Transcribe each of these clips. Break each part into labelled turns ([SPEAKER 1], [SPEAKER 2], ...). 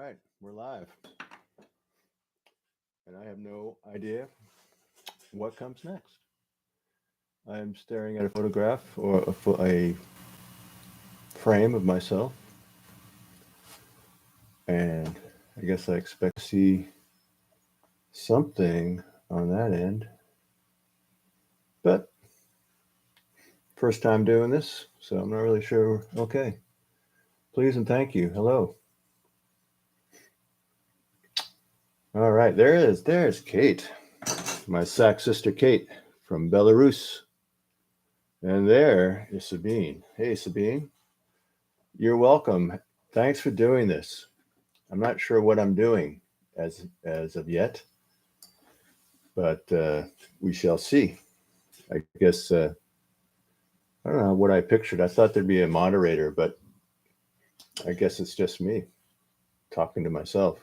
[SPEAKER 1] right, we're live. And I have no idea what comes next. I'm staring at a photograph or a frame of myself. And I guess I expect to see something on that end. But first time doing this, so I'm not really sure. Okay. Please and thank you. Hello. All right, there's Kate, my sax sister Kate from Belarus. And there is Sabine. Hey, Sabine. You're welcome. Thanks for doing this. I'm not sure what I'm doing as of yet, but we shall see. I guess I don't know what I pictured. I thought there'd be a moderator, but I guess it's just me talking to myself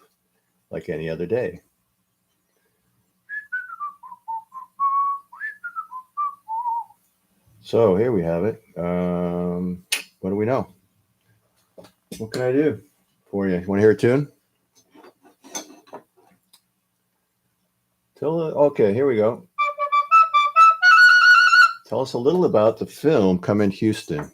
[SPEAKER 1] like any other day. So here we have it. What do we know? What can I do for you? You want to hear a tune? Okay, here we go. Tell us a little about the film Come in Houston.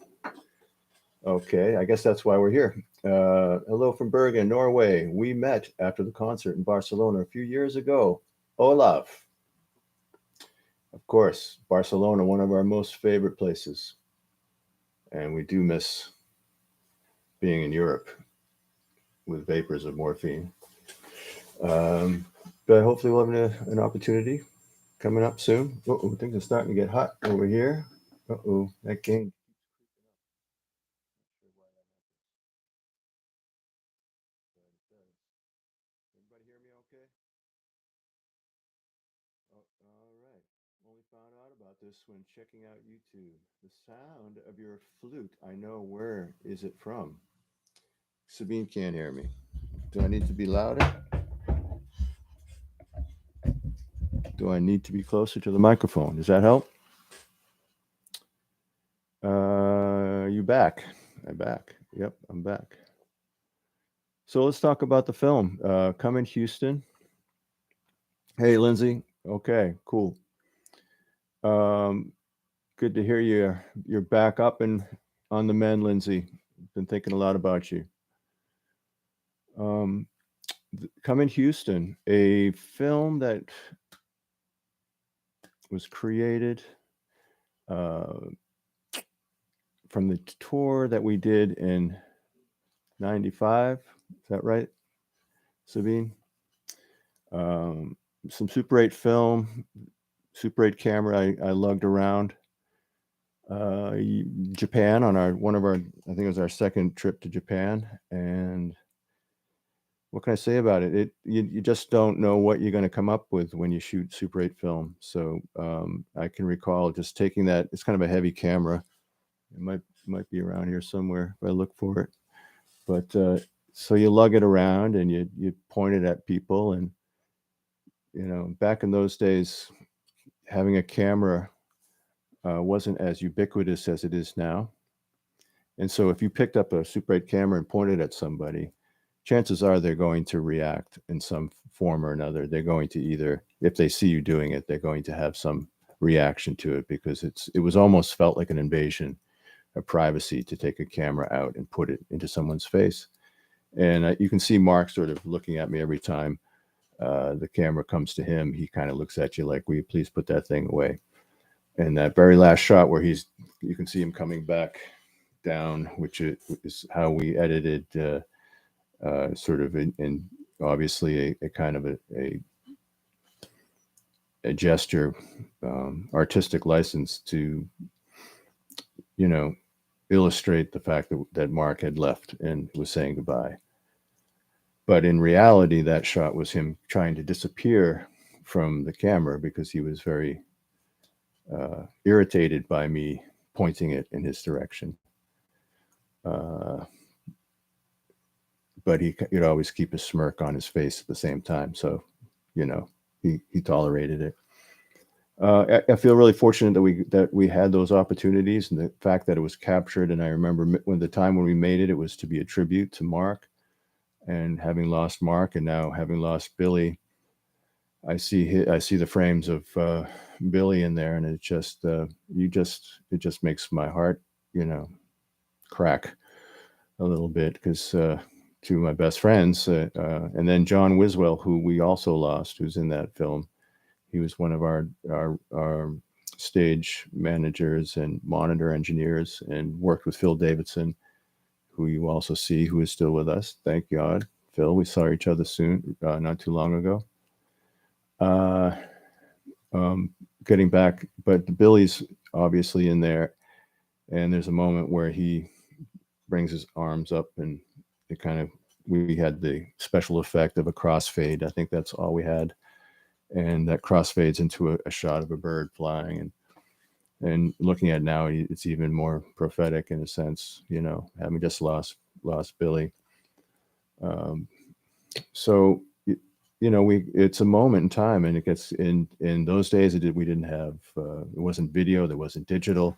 [SPEAKER 1] Okay, I guess that's why we're here. Hello from Bergen, Norway. We met after the concert in Barcelona a few years ago. Olaf. Of course, Barcelona, one of our most favorite places. And we do miss being in Europe with vapors of morphine. But hopefully we'll have an opportunity coming up soon. Uh-oh, things are starting to get hot over here. Uh-oh, that game. Everybody hear me okay? Oh, all right. Only found out about this when checking out YouTube. The sound of your flute. I know. Where is it from? Sabine can't hear me. Do I need to be louder? Do I need to be closer to the microphone? Does that help? You back? I'm back. Yep, I'm back. So let's talk about the film. Come in Houston. Hey, Lindsay. Okay, cool. Good to hear you're back up and on the mend, Lindsay. Been thinking a lot about you. Come in Houston, a film that was created from the tour that we did in '95. Is that right, Sabine? Some Super 8 film, Super 8 camera I lugged around Japan on I think it was our second trip to Japan. And what can I say about it? You just don't know what you're going to come up with when you shoot Super 8 film. So I can recall just taking that. It's kind of a heavy camera. It might be around here somewhere if I look for it. But so you lug it around and you point it at people. And back in those days, having a camera wasn't as ubiquitous as it is now. And so if you picked up a Super 8 camera and pointed at somebody, chances are they're going to react in some form or another. They're going to either, if they see you doing it, they're going to have some reaction to it, because it was almost felt like an invasion of privacy to take a camera out and put it into someone's face. And you can see Mark sort of looking at me every time the camera comes to him. He kind of looks at you like, will you please put that thing away? And that very last shot where you can see him coming back down, which is how we edited sort of in obviously a kind of a gesture, artistic license to, illustrate the fact that Mark had left and was saying goodbye. But in reality, that shot was him trying to disappear from the camera because he was very irritated by me pointing it in his direction. But he'd always keep a smirk on his face at the same time. So, he tolerated it. I feel really fortunate that we had those opportunities, and the fact that it was captured. And I remember when the time when we made it, it was to be a tribute to Mark. And having lost Mark and now having lost Billy, I see the frames of Billy in there, and it just it just makes my heart, you know, crack a little bit, because two of my best friends, and then John Wiswell, who we also lost, who's in that film. He was one of our stage managers and monitor engineers, and worked with Phil Davidson, who you also see, who is still with us. Thank God, Phil. We saw each other soon, not too long ago. Uh, Getting back, but Billy's obviously in there, and there's a moment where he brings his arms up, and it kind of, we had the special effect of a crossfade. I think that's all we had, and that crossfades into a shot of a bird flying, and looking at it now, it's even more prophetic in a sense, you know, having just lost Billy. So you know, it's a moment in time, and it gets in those days. We didn't have it wasn't video, there wasn't digital,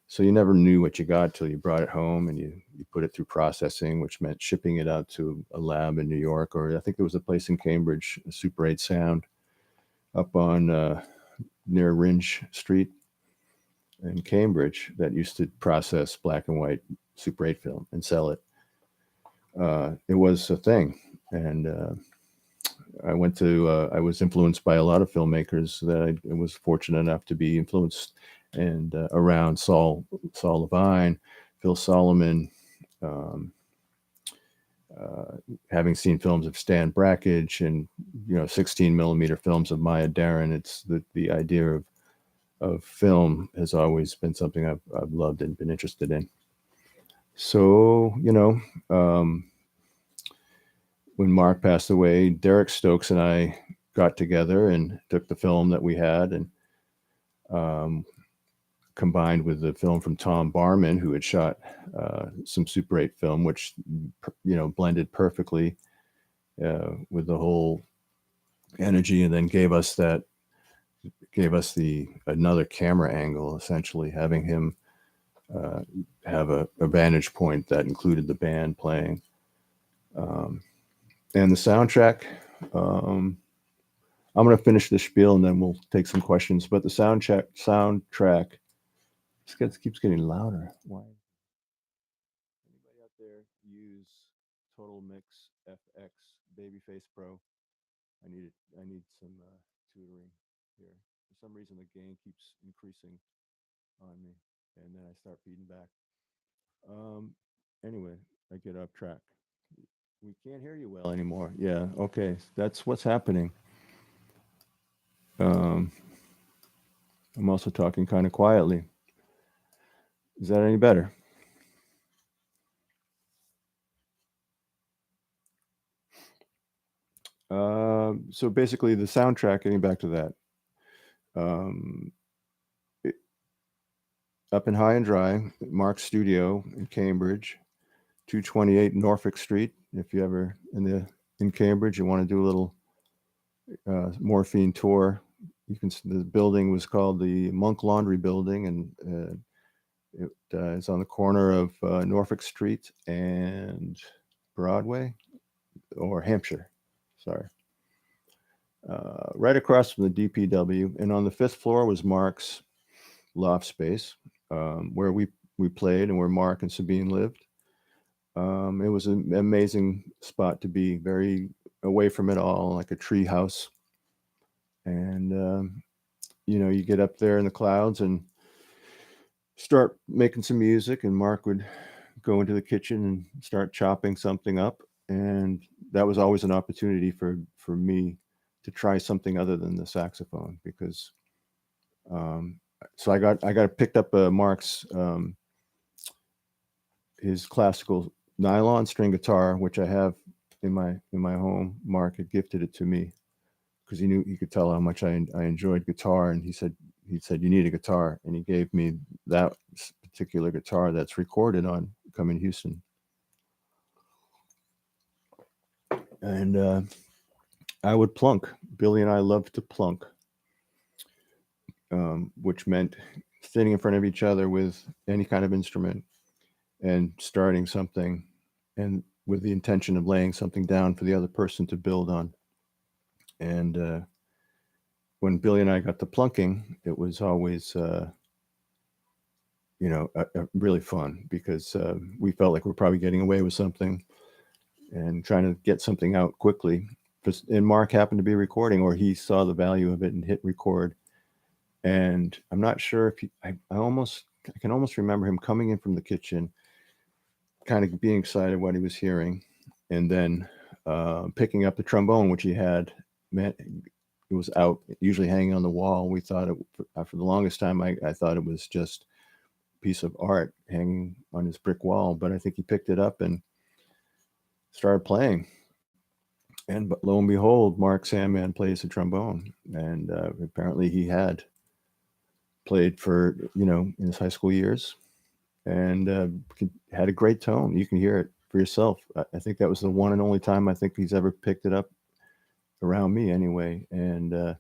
[SPEAKER 1] so you never knew what you got till you brought it home, and you put it through processing, which meant shipping it out to a lab in New York, or I think there was a place in Cambridge, Super 8 Sound, up on near Ringe Street in Cambridge, that used to process black and white Super 8 film and sell it. It was a thing, and I was influenced by a lot of filmmakers that I was fortunate enough to be influenced, and around Saul Levine, Phil Solomon, um, having seen films of Stan Brakhage, and 16 millimeter films of Maya Deren. It's the idea of film has always been something I've loved and been interested in. So when Mark passed away, Derek Stokes and I got together and took the film that we had, and combined with the film from Tom Barman, who had shot some Super 8 film, which blended perfectly with the whole energy, and then gave us another camera angle, essentially having him have a vantage point that included the band playing, and the soundtrack. I'm going to finish the spiel and then we'll take some questions. But the soundtrack keeps getting louder. Why? Anybody out there use Total Mix FX Babyface Pro? I need some tutoring here. For some reason, the gain keeps increasing on me, and then I start feeding back. Anyway, I get off track. We can't hear you well anymore. Yeah, okay, that's what's happening. I'm also talking kind of quietly. Is that any better? So basically, the soundtrack. Getting back to that, up in High and Dry, Mark's studio in Cambridge, 228 Norfolk Street. If you ever in Cambridge, you want to do a little Morphine tour, the building was called the Monk Laundry Building, and it is on the corner of Norfolk Street and Broadway, or Hampshire, sorry. Right across from the DPW, and on the 5th floor was Mark's loft space, where we played and where Mark and Sabine lived. It was an amazing spot to be, very away from it all, like a tree house. And you get up there in the clouds and start making some music, and Mark would go into the kitchen and start chopping something up, and that was always an opportunity for me to try something other than the saxophone, because so I got picked up Mark's his classical nylon string guitar, which I have in my home. Mark had gifted it to me because he could tell how much I enjoyed guitar, and he said you need a guitar, and he gave me that particular guitar that's recorded on Come in Houston. And I would plunk. Billy and I loved to plunk, which meant sitting in front of each other with any kind of instrument and starting something. And with the intention of laying something down for the other person to build on. And when Billy and I got to plunking, it was always, really fun because we felt like we're probably getting away with something and trying to get something out quickly. And Mark happened to be recording, or he saw the value of it and hit record. And I'm not sure if I can almost remember him coming in from the kitchen, kind of being excited what he was hearing, and then picking up the trombone, which he had. It was out, usually hanging on the wall. We thought for the longest time, I thought it was just a piece of art hanging on his brick wall, but I think he picked it up and started playing. And but lo and behold, Mark Sandman plays the trombone, and apparently he had played for in his high school years, and had a great tone. You can hear it for yourself. I think that was the one and only time I think he's ever picked it up around me, anyway. And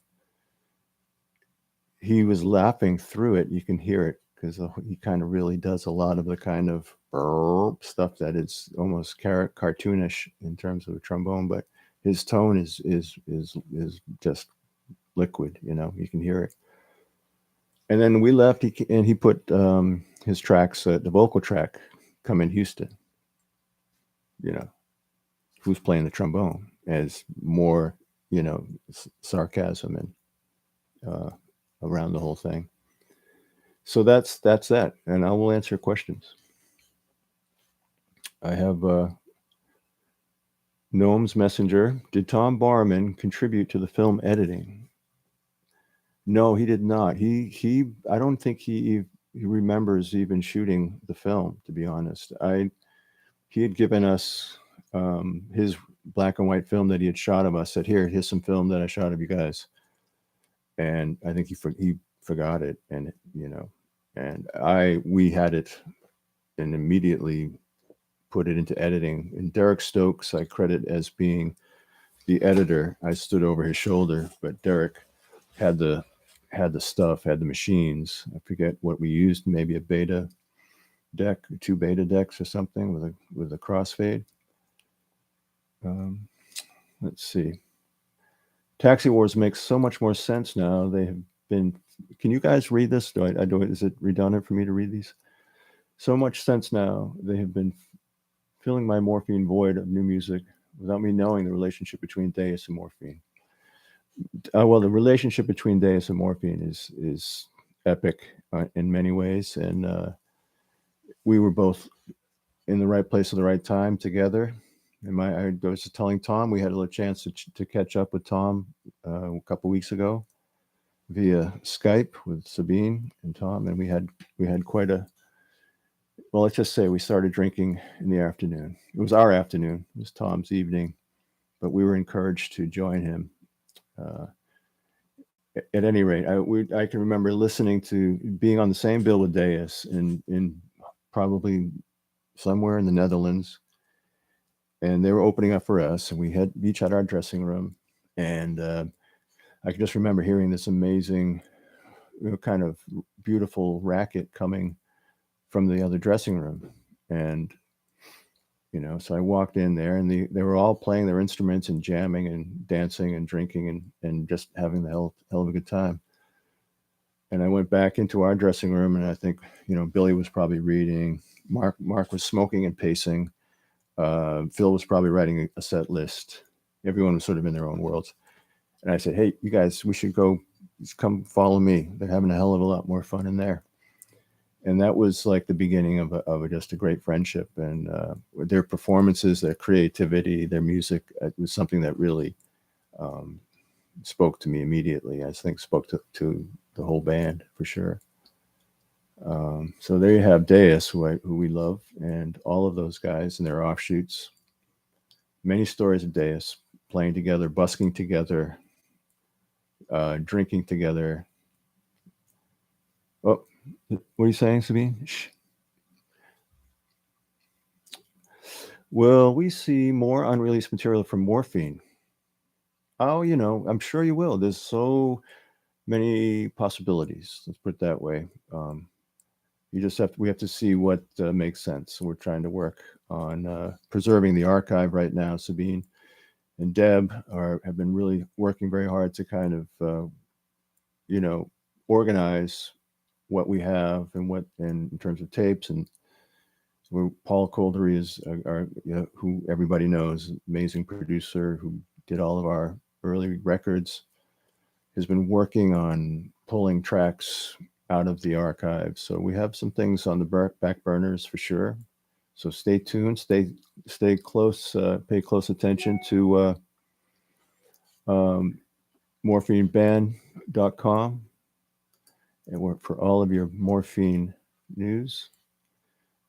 [SPEAKER 1] he was laughing through it. You can hear it because he kind of really does a lot of the kind of stuff that is almost cartoonish in terms of a trombone, but his tone is just liquid. You can hear it. And then we left, and he put his tracks, the vocal track, "Come in Houston," who's playing the trombone, as more, sarcasm and around the whole thing. So that's that. And I will answer questions. I have Gnome's Messenger. Did Tom Barman contribute to the film editing? No, he did not. I don't think he remembers even shooting the film, to be honest. He had given us his black and white film that he had shot of us. Said, here's some film that I shot of you guys. And I think he forgot it, and we had it and immediately put it into editing. And Derek Stokes, I credit as being the editor. I stood over his shoulder, but Derek had the stuff, had the machines. I forget what we used, maybe a beta deck, 2 beta decks or something with a crossfade. Let's see. Taxi Wars makes so much more sense now. They have been. Can you guys read this? Is it redundant for me to read these? So much sense now. They have been filling my Morphine void of new music without me knowing the relationship between Deus and Morphine. Well, the relationship between Deus and Morphine is epic in many ways, and we were both in the right place at the right time together. And I was telling Tom, we had a chance to catch up with Tom a couple weeks ago via Skype with Sabine and Tom, and we had quite a, well, let's just say we started drinking in the afternoon. It was our afternoon. It was Tom's evening, but we were encouraged to join him. At any rate, I can remember listening to being on the same bill with Deus in probably somewhere in the Netherlands, and they were opening up for us, and we each had our dressing room, and I can just remember hearing this amazing, kind of beautiful racket coming from the other dressing room, and so I walked in there, and they were all playing their instruments and jamming and dancing and drinking and just having the hell of a good time. And I went back into our dressing room, and I think Billy was probably reading, Mark was smoking and pacing, Phil was probably writing a set list. Everyone was sort of in their own worlds. And I said, hey, you guys, we should go, come follow me. They're having a hell of a lot more fun in there. And that was like the beginning of just a great friendship. And their performances, their creativity, their music, it was something that really spoke to me immediately. I think spoke to the whole band for sure. So there you have Deus, who we love, and all of those guys and their offshoots. Many stories of Deus playing together, busking together, drinking together. Oh, what are you saying, Sabine? Shh. Will we see more unreleased material from Morphine? Oh, I'm sure you will. There's so many possibilities. Let's put it that way. we have to see what makes sense. So we're trying to work on preserving the archive right now. Sabine and Deb have been really working very hard to kind of organize what we have and in terms of tapes. And Paul Coldery is who everybody knows, amazing producer who did all of our early records, has been working on pulling tracks out of the archive. So we have some things on the back burners for sure. So stay tuned, stay close, pay close attention to morphineband.com and work for all of your morphine news.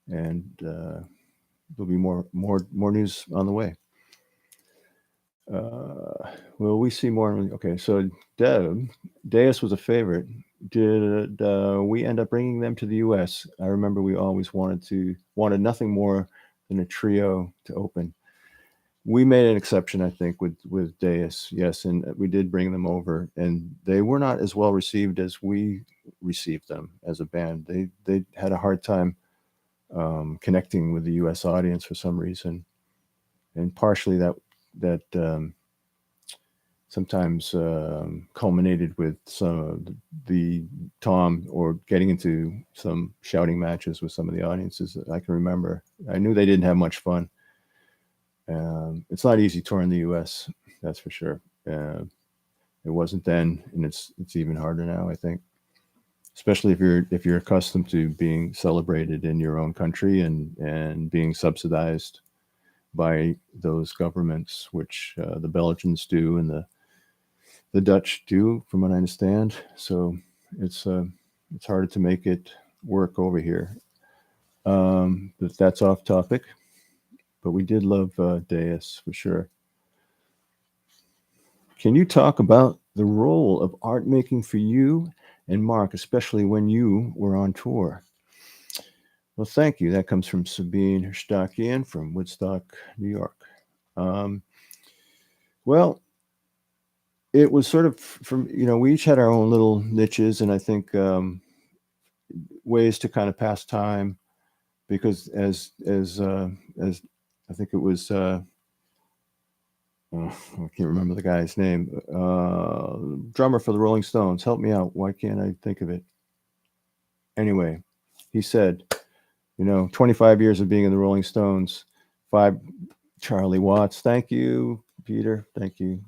[SPEAKER 1] And there'll be more news on the way. Will we see more? Okay, so Deus was a favorite. Did we end up bringing them to the U.S.? I remember we always wanted nothing more than a trio to open. We made an exception, I think, with Deus, yes, and we did bring them over, and they were not as well received as we received them as a band. They had a hard time connecting with the U.S. audience for some reason, and partially that sometimes culminated with some of the Tom or getting into some shouting matches with some of the audiences that I can remember. I knew they didn't have much fun. It's not easy touring the U.S., that's for sure. It wasn't then, and it's even harder now, I think. Especially if you're accustomed to being celebrated in your own country and being subsidized by those governments, which the Belgians do and the Dutch do, from what I understand. So it's harder to make it work over here. But that's off topic. But we did love Deus for sure. Can you talk about the role of art making for you and Mark, especially when you were on tour? Well, thank you. That comes from Sabine Herstakian from Woodstock, New York. Well, it was sort of we each had our own little niches, and I think ways to kind of pass time, because as I think it was I can't remember the guy's name, drummer for the Rolling Stones. Help me out. Why can't I think of it? Anyway, he said, 25 years of being in the Rolling Stones, 5 Charlie Watts. Thank you, Peter. Thank you.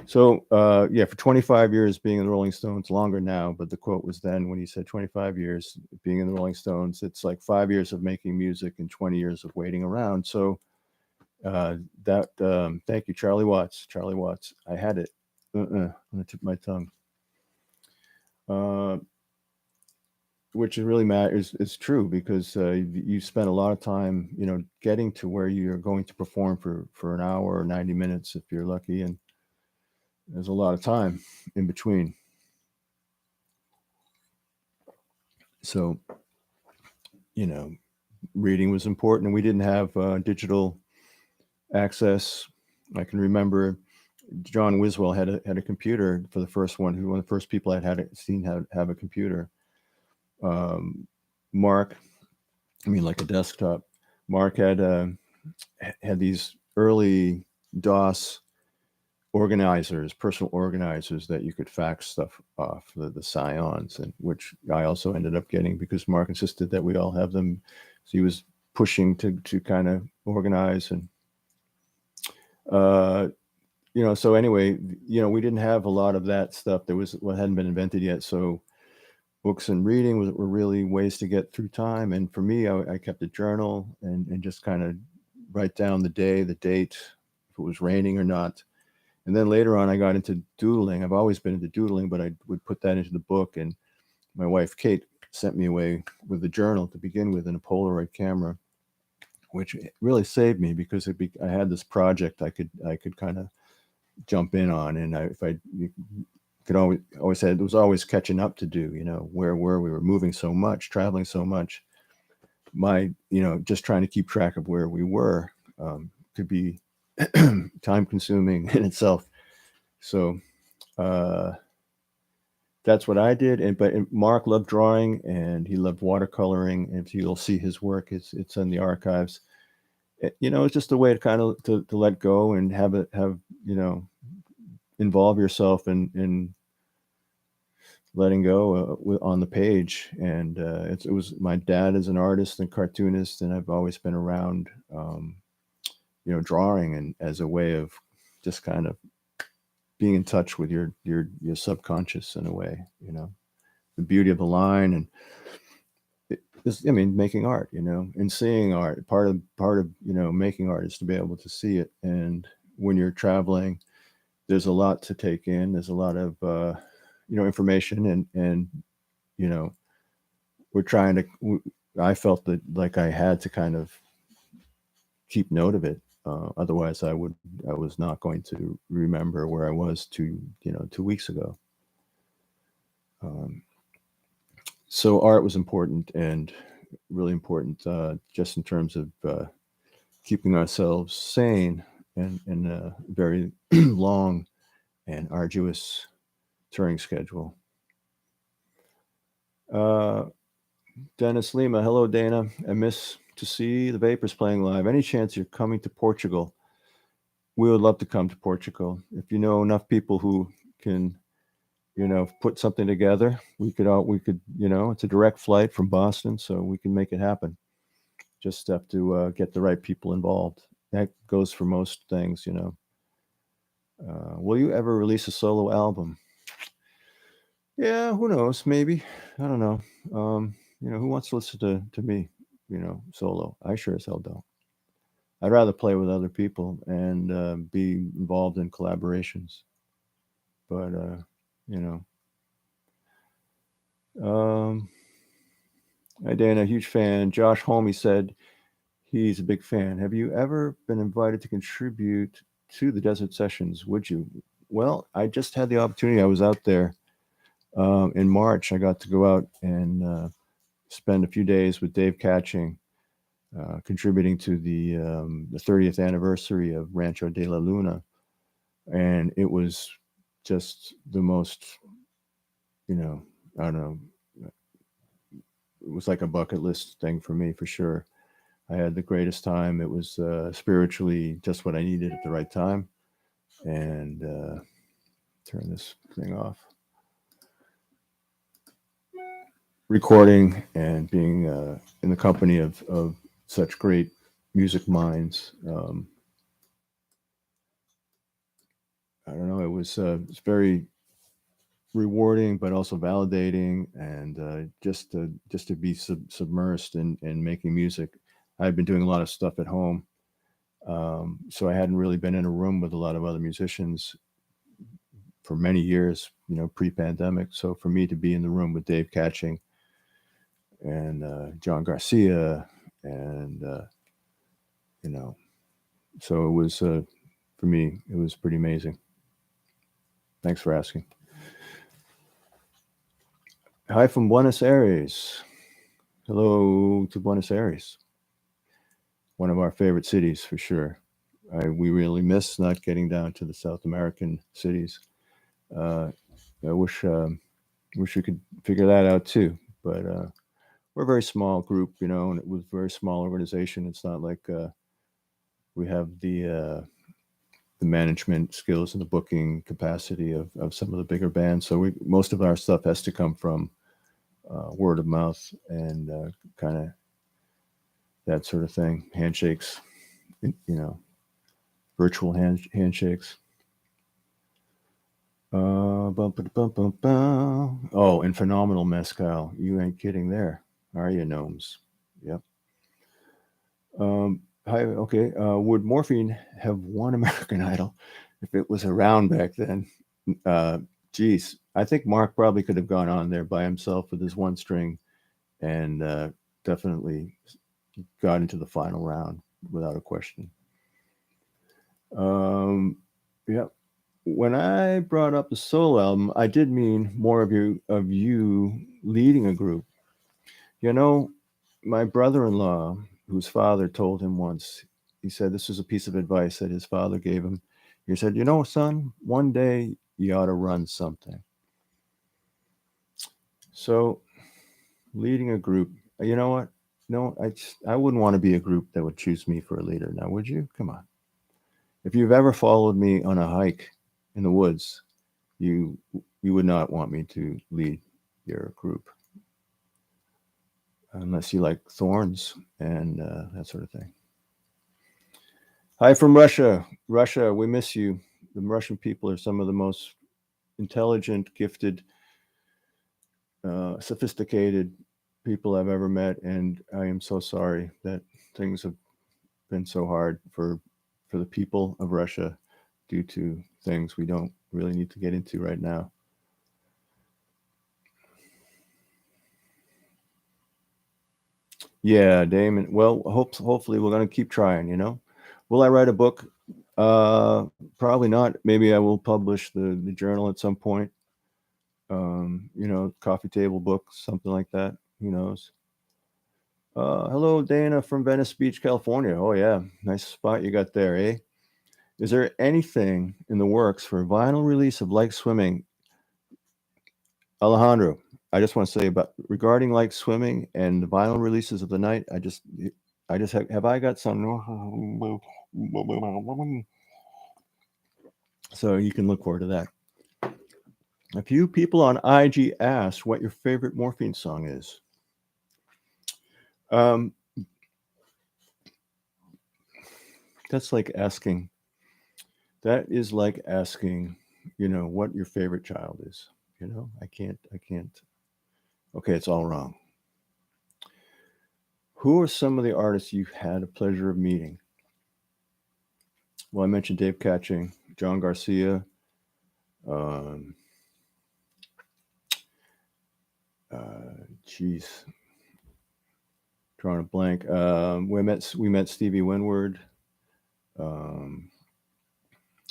[SPEAKER 1] So, for 25 years being in the Rolling Stones, longer now, but the quote was then when he said 25 years being in the Rolling Stones, it's like 5 years of making music and 20 years of waiting around. So thank you, Charlie Watts. Charlie Watts. I had it on the tip of my tongue. Which is really matters. It's true, because you spend a lot of time, getting to where you're going to perform for an hour or 90 minutes if you're lucky, and there's a lot of time in between. So, reading was important, and we didn't have digital access. I can remember John Wiswell had a computer for the first one. One of the first people I'd seen have a computer. Mark, like a desktop. Mark had these early DOS organizers, personal organizers that you could fax stuff off, the Scions, and which I also ended up getting because Mark insisted that we all have them. So he was pushing to kind of organize, and so anyway, we didn't have a lot of that stuff. Hadn't been invented yet. So books and reading were really ways to get through time. And for me, I kept a journal and just kind of write down the day, the date, if it was raining or not. And then later on, I got into doodling. I've always been into doodling, but I would put that into the book. And my wife, Kate, sent me away with the journal to begin with in a Polaroid camera, which really saved me because I had this project I could kind of jump in on. And there was always catching up to do, where were we were moving so much, traveling so much. Just trying to keep track of where we were could be time consuming in itself. So that's that's what I did. And Mark loved drawing and he loved watercoloring. And you'll see his work. It's in the archives. It's just a way to kind of to let go and have involve yourself in letting go on the page. And it was my dad is an artist and cartoonist, and I've always been around, drawing and as a way of just kind of being in touch with your subconscious in a way. The beauty of the line and making art, and seeing art. Part of making art is to be able to see it. And when you're traveling, there's a lot to take in. There's a lot of information, and I felt that like I had to kind of keep note of it. Otherwise, I was not going to remember where I was 2 weeks ago. So art was important, and really important, just in terms of keeping ourselves sane in a very long and arduous touring schedule. Dennis Lima, hello Dana. I miss to see the Vapors playing live. Any chance you're coming to Portugal? We would love to come to Portugal. If you know enough people who can, put something together, we could, it's a direct flight from Boston, so we can make it happen. Just have to get the right people involved. That goes for most things, Will you ever release a solo album? Yeah, who knows? Maybe. I don't know. Who wants to listen to me, solo? I sure as hell don't. I'd rather play with other people and be involved in collaborations. But, hi Dana, huge fan. Josh Homey said he's a big fan. Have you ever been invited to contribute to the Desert Sessions? Would you? Well, I just had the opportunity. I was out there in March. I got to go out and spend a few days with Dave Catching, contributing to the 30th anniversary of Rancho de la Luna. And it was just the most, I don't know, it was like a bucket list thing for me, for sure. I had the greatest time. It was spiritually just what I needed at the right time. And turn this thing off. Recording and being in the company of such great music minds. I don't know. It was it's very rewarding, but also validating, and just to be submersed in making music. I've been doing a lot of stuff at home, so I hadn't really been in a room with a lot of other musicians for many years, pre-pandemic. So for me to be in the room with Dave Catching and John Garcia, and so it was for me, it was pretty amazing. Thanks for asking. Hi from Buenos Aires. Hello to Buenos Aires. One of our favorite cities for sure. We really miss not getting down to the South American cities. I wish we could figure that out too. But we're a very small group, and it was a very small organization. It's not like we have the management skills and the booking capacity of some of the bigger bands. So most of our stuff has to come from word of mouth and kind of that sort of thing. Handshakes, virtual handshakes. Oh, and phenomenal mezcal. You ain't kidding there, are you, gnomes? Yep. Hi. Okay. Would Morphine have won American Idol if it was around back then? Geez, I think Mark probably could have gone on there by himself with his one string, and definitely got into the final round without a question. Yeah. When I brought up the solo album, I did mean more of you leading a group. My brother-in-law, whose father told him once, he said this was a piece of advice that his father gave him. He said, son, one day you ought to run something. So leading a group, you know what? No, I wouldn't want to be a group that would choose me for a leader. Now, would you? Come on. If you've ever followed me on a hike in the woods, you you would not want me to lead your group unless you like thorns and that sort of thing. Hi from Russia. Russia, we miss you. The Russian people are some of the most intelligent, gifted, sophisticated people I've ever met, and I am so sorry that things have been so hard for the people of Russia due to things we don't really need to get into right now. Yeah, Damon. Well, hopefully we're going to keep trying. Will I write a book? Probably not. Maybe I will publish the journal at some point. Coffee table book, something like that. Who knows? Hello, Dana from Venice Beach, California. Oh yeah, nice spot you got there, eh? Is there anything in the works for vinyl release of Like Swimming? Alejandro, I just want to say about regarding Like Swimming and the vinyl releases of the night. I just have I got some. So you can look forward to that. A few people on IG asked what your favorite Morphine song is. Um, that's like asking. That is like asking, what your favorite child is. I can't. Okay, it's all wrong. Who are some of the artists you've had a pleasure of meeting? Well, I mentioned Dave Catching, John Garcia. Geez, drawing a blank. We met Stevie Winward. Um,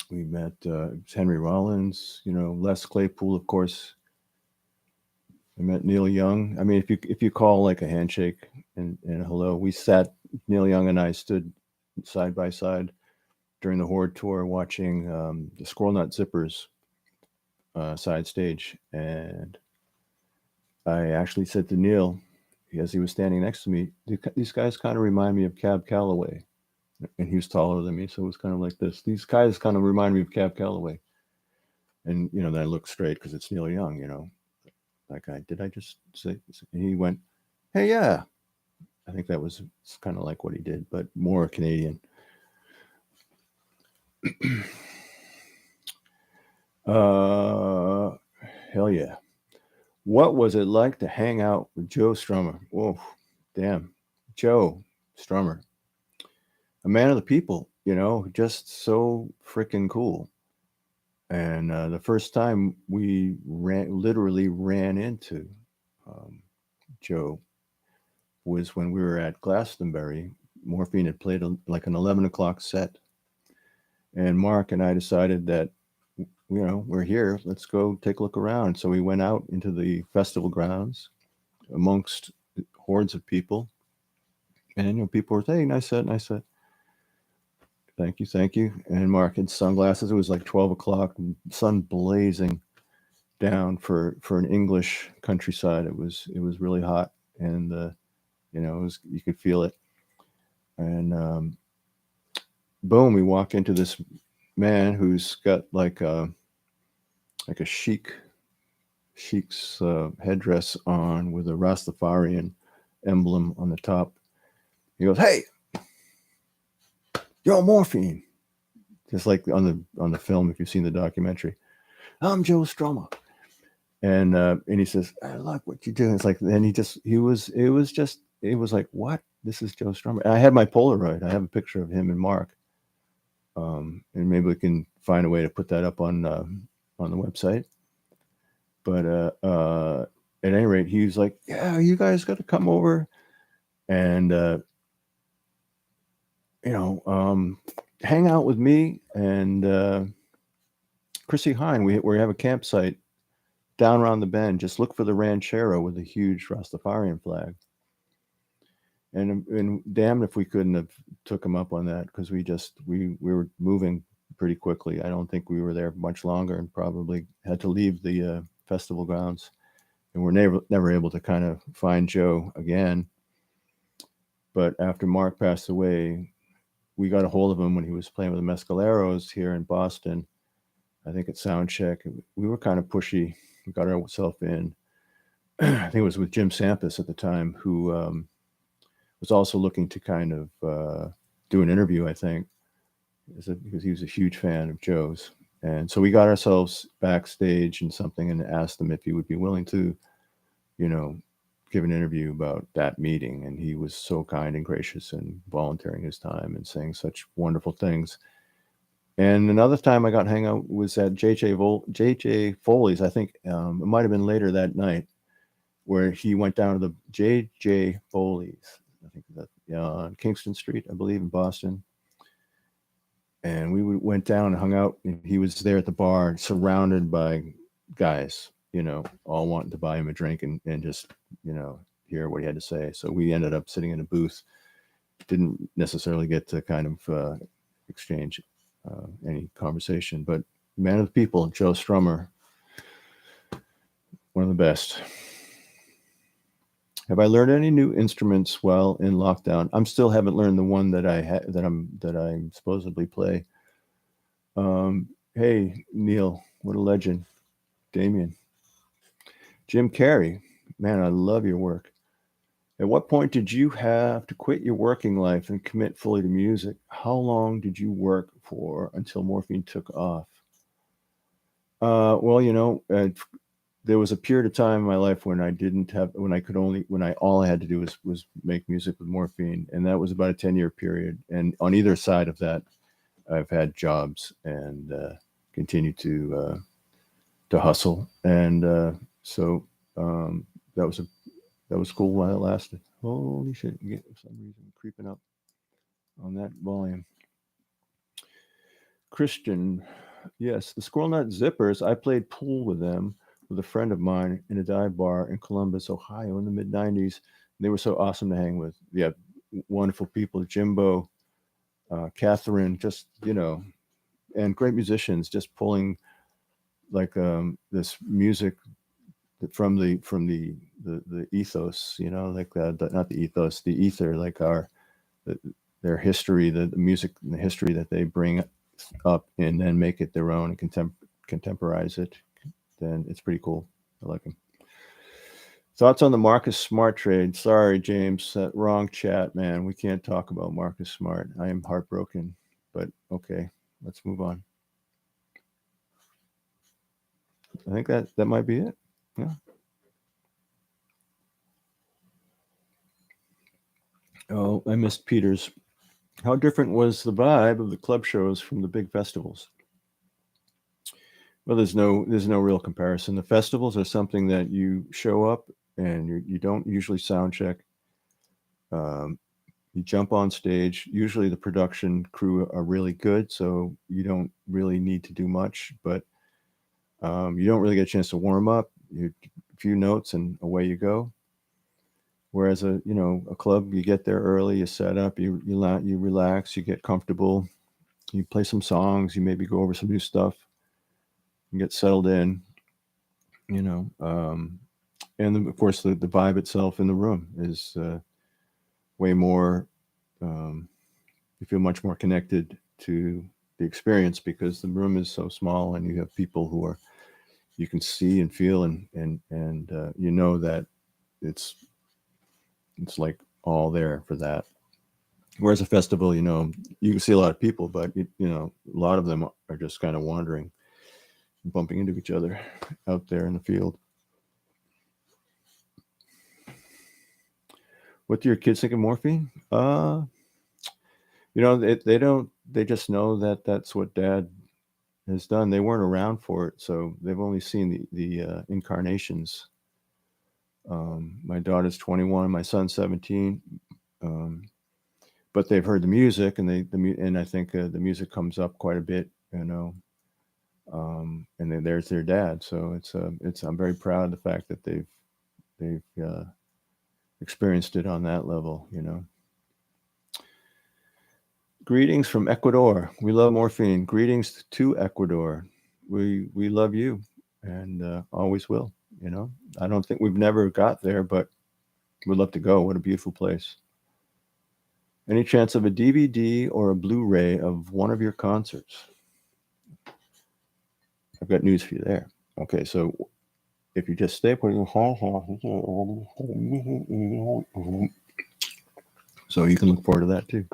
[SPEAKER 1] we met Henry Rollins. Les Claypool, of course. I met Neil Young. I mean, if you call like a handshake and a hello, we sat. Neil Young and I stood side by side during the Horde tour, watching the Squirrel Nut Zippers side stage, and I actually said to Neil, as he was standing next to me, these guys kind of remind me of Cab Calloway, and he was taller than me, so it was kind of like this. These guys kind of remind me of Cab Calloway, and then I looked straight because it's Neil Young, Like did I just say? And he went, "Hey, yeah." I think that was kind of like what he did, but more Canadian. Hell yeah. What was it like to hang out with Joe Strummer? Whoa, damn. Joe Strummer. A man of the people, just so freaking cool. And the first time we literally ran into Joe was when we were at Glastonbury. Morphine had played like an 11 o'clock set. And Mark and I decided that, we're here. Let's go take a look around. So we went out into the festival grounds amongst hordes of people. And, people were saying, nice set, nice set. Thank you. And Mark had sunglasses. It was like 12 o'clock, sun blazing down for an English countryside. It was really hot, and you could feel it. And boom, we walk into this man who's got like a sheik's headdress on with a Rastafarian emblem on the top. He goes, "Hey, you're Morphine," just like on the film if you've seen the documentary. "I'm Joe Strummer," and he says, "I like what you're doing." It's like, and it was like, what? This is Joe Strummer. And I had my Polaroid. I have a picture of him and Mark, and maybe we can find a way to put that up on the website. But at any rate, he was like, "Yeah, you guys got to come over and hang out with me and Chrissy Hine. We have a campsite down around the bend. Just look for the ranchero with a huge Rastafarian flag." And damn if we couldn't have took him up on that, because we were moving pretty quickly. I don't think we were there much longer, and probably had to leave the festival grounds. and we're never able to kind of find Joe again. But after Mark passed away, we got a hold of him when he was playing with the Mescaleros here in Boston. I think at Soundcheck, we were kind of pushy. We got ourselves in. I think it was with Jim Sampis at the time, who was also looking to kind of do an interview, I think, because he was a huge fan of Joe's. And so we got ourselves backstage and something and asked him if he would be willing to, you know, give an interview about that meeting. And he was so kind and gracious and volunteering his time and saying such wonderful things. And another time I got to hang out was at J.J. Foley's. I think it might have been later that night, where he went down to the J.J. Foley's, I think that on Kingston Street, I believe, in Boston. And we went down and hung out. And he was there at the bar, surrounded by guys, all wanting to buy him a drink and just, hear what he had to say. So we ended up sitting in a booth. Didn't necessarily get to kind of exchange any conversation, but man of the people, Joe Strummer, one of the best. Have I learned any new instruments while in lockdown? I'm still haven't learned the one that I supposedly play. Hey, Neil, what a legend. Damien. Jim Carrey, man, I love your work. At what point did you have to quit your working life and commit fully to music? How long did you work for until Morphine took off? Well, there was a period of time in my life when all I had to do was make music with Morphine, and that was about a 10-year period. And on either side of that, I've had jobs and continue to hustle, and so that was cool while it lasted. Holy shit! For some reason, creeping up on that volume. Christian, yes, the Squirrel Nut Zippers. I played pool with them with a friend of mine in a dive bar in Columbus, Ohio, in the mid '90s. They were so awesome to hang with. Yeah, wonderful people. Jimbo, Catherine, just and great musicians. Just pulling like this music from the ethos, like not the ethos, the ether, like their history, the music and the history that they bring up and then make it their own and contemporize it. Then it's pretty cool. I like them. Thoughts on the Marcus Smart trade? Sorry, James, wrong chat, man. We can't talk about Marcus Smart. I am heartbroken, but okay, let's move on. I think that might be it. Yeah. Oh, I missed Peter's. How different was the vibe of the club shows from the big festivals? Well, there's no real comparison. The festivals are something that you show up and you don't usually sound check. You jump on stage. Usually the production crew are really good, so you don't really need to do much, but you don't really get a chance to warm up. A few notes and away you go. Whereas a club, you get there early, you set up, you relax, you get comfortable, you play some songs, you maybe go over some new stuff, you get settled in, and then, of course the vibe itself in the room is way more. You feel much more connected to the experience because the room is so small and you have people who you can see and feel and that it's like all there for that. Whereas a festival, you can see a lot of people, but a lot of them are just kind of wandering, bumping into each other out there in the field. What do your kids think of Morphine? They just know that that's what Dad has done. They weren't around for it, so they've only seen the incarnations. My daughter's 21, my son's 17, but they've heard the music, and I think the music comes up quite a bit, and then there's their dad. So I'm very proud of the fact that they've experienced it on that level, Greetings from Ecuador. We love Morphine. Greetings to Ecuador. We love you and always will. You know, I don't think we've never got there, but we'd love to go. What a beautiful place. Any chance of a DVD or a Blu-ray of one of your concerts? I've got news for you there. Okay, so if you just stay putting so you can look forward to that too.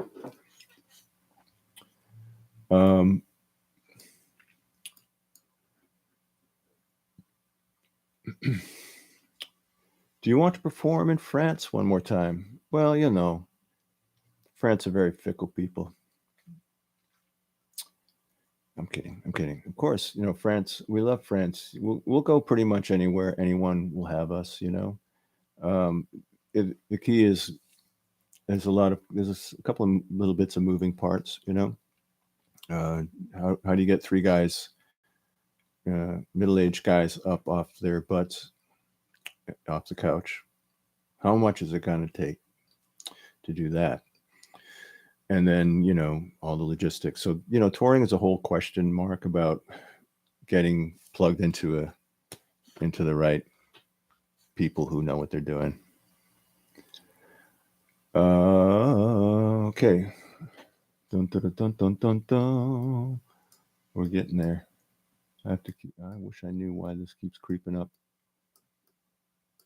[SPEAKER 1] Do you want to perform in France one more time? Well, you know, France are very fickle people. I'm kidding. I'm kidding. Of course, you know, France, we love France. We'll go pretty much anywhere anyone will have us, you know. Um, the key is there's a couple of little bits of moving parts, you know. How do you get three guys, middle-aged guys up off their butts, off the couch? How much is it going to take to do that? And then, you know, all the logistics. So, you know, touring is a whole question mark about getting plugged into the right people who know what they're doing. Okay. Dun, dun, dun, dun, dun, dun. We're getting there. I wish I knew why this keeps creeping up.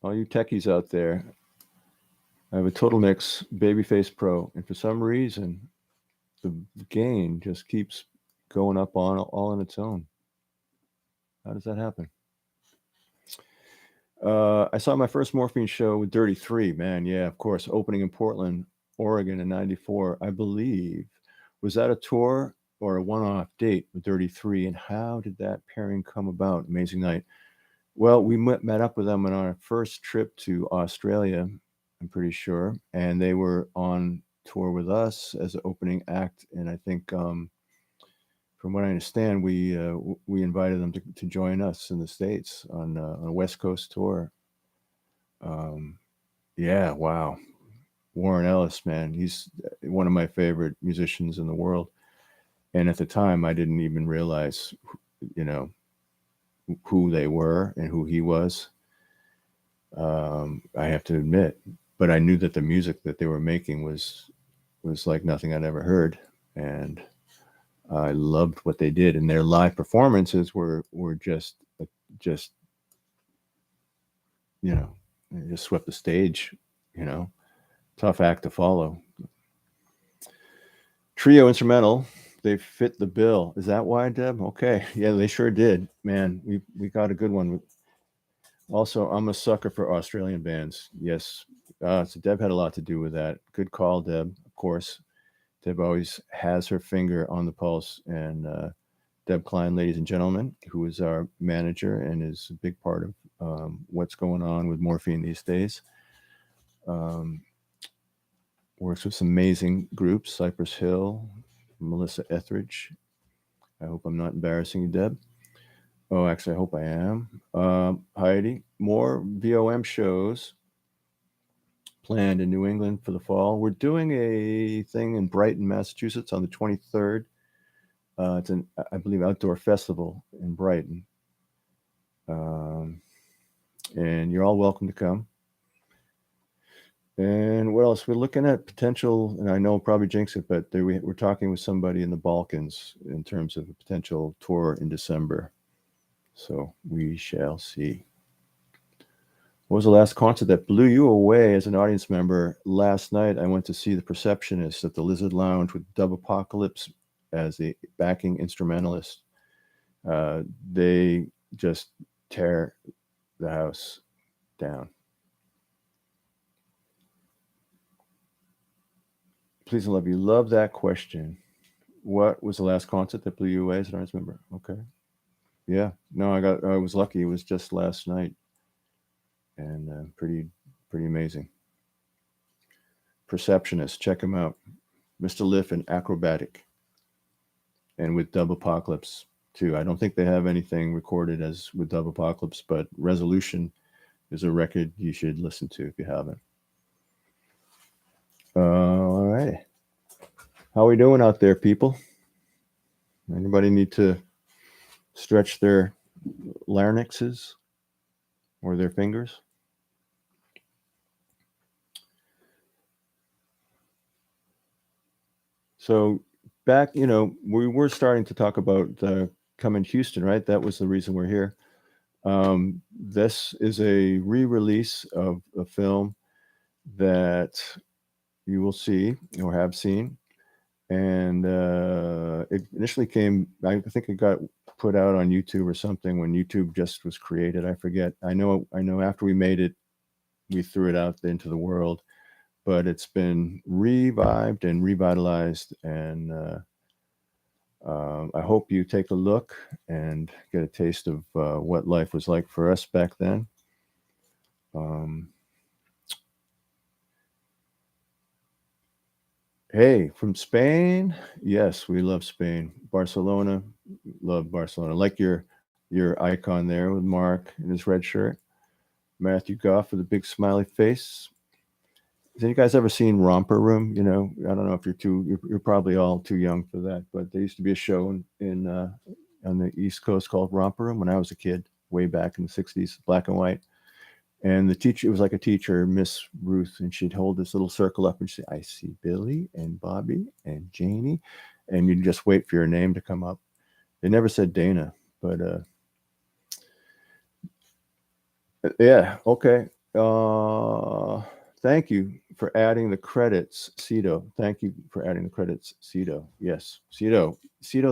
[SPEAKER 1] All you techies out there, I have a Total Mix Babyface Pro, and for some reason, the gain just keeps going up all on its own. How does that happen? I saw my first Morphine show with Dirty Three. Man, yeah, of course, opening in Portland, Oregon in '94, I believe. Was that a tour or a one-off date with Dirty Three? And how did that pairing come about? Amazing night. Well, we met up with them on our first trip to Australia, I'm pretty sure, and they were on tour with us as an opening act. And I think, from what I understand, we invited them to join us in the States on a West Coast tour. Yeah, wow. Warren Ellis, man, he's one of my favorite musicians in the world. And at the time, I didn't even realize, you know, who they were and who he was. I have to admit, but I knew that the music that they were making was like nothing I'd ever heard, and I loved what they did. And their live performances were just you know, they just swept the stage. You know, tough act to follow. Trio instrumental, they fit the bill. Is that why, Deb? Okay, yeah, they sure did. Man, we got a good one. Also, I'm a sucker for Australian bands. Yes, so Deb had a lot to do with that. Good call, Deb. Of course, Deb always has her finger on the pulse. And Deb Klein, ladies and gentlemen, who is our manager and is a big part of what's going on with Morphine these days. Works with some amazing groups, Cypress Hill, Melissa Etheridge. I hope I'm not embarrassing you, Deb. Oh, actually, I hope I am. Heidi, more VOM shows planned in New England for the fall. We're doing a thing in Brighton, Massachusetts on the 23rd. It's an, I believe, outdoor festival in Brighton. And you're all welcome to come. And what else? We're looking at potential, and I know I'll probably jinx it, but we're talking with somebody in the Balkans in terms of a potential tour in December. So we shall see. What was the last concert that blew you away as an audience member? Last night, I went to see The Perceptionists at the Lizard Lounge with Dub Apocalypse as the backing instrumentalist. They just tear the house down. Please and love you. Love that question. What was the last concert that blew you away as an audience member? Okay. Yeah. No, I was lucky. It was just last night. And pretty amazing. Perceptionist, check him out. Mr. Liff and Acrobatic. And with Dub Apocalypse too. I don't think they have anything recorded as with Dub Apocalypse, but Resolution is a record you should listen to if you haven't. All right. How are we doing out there, people? Anybody need to stretch their larynxes? or their fingers. So back, we were starting to talk about Come in Houston, right? That was the reason we're here. This is a re-release of a film that you will see or have seen, and it initially came. I think it got put out on YouTube or something when YouTube just was created. I forget. I know. After we made it, we threw it out into the world, but it's been revived and revitalized, and I hope you take a look and get a taste of what life was like for us back then. Hey, from Spain? Yes, we love Spain. Barcelona, love Barcelona. Like your icon there with Mark in his red shirt. Matthew Goff with a big smiley face. Has you guys ever seen Romper Room? I don't know if you're probably all too young for that, but there used to be a show in on the East Coast called Romper Room when I was a kid, way back in the '60s, black and white. And the teacher, it was like a teacher, Miss Ruth, and she'd hold this little circle up and she'd say, I see Billy and Bobby and Janie. And you'd just wait for your name to come up. They never said Dana, but yeah, okay. Thank you for adding the credits, Cito. Thank you for adding the credits, Cito. Yes, Cito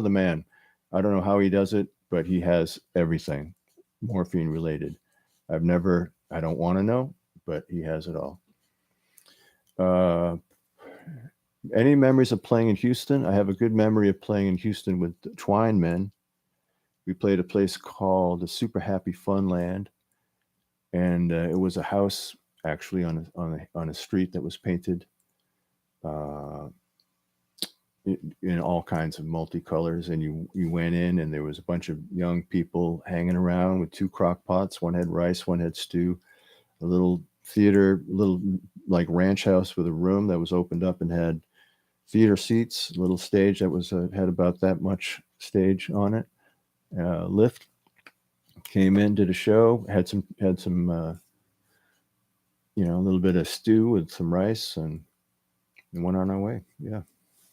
[SPEAKER 1] the man. I don't know how he does it, but he has everything morphine related. I don't want to know, but he has it all. Any memories of playing in Houston? I have a good memory of playing in Houston with the Twine Men. We played a place called the Super Happy Fun Land, and it was a house actually on a street that was painted in all kinds of multicolors. And you went in, and there was a bunch of young people hanging around with 2 crock pots. One had rice, one had stew. A little theater, little like ranch house with a room that was opened up and had theater seats, a little stage that was had about that much stage on it. Lift came in, did a show, had some a little bit of stew with some rice, and went on our way. Yeah,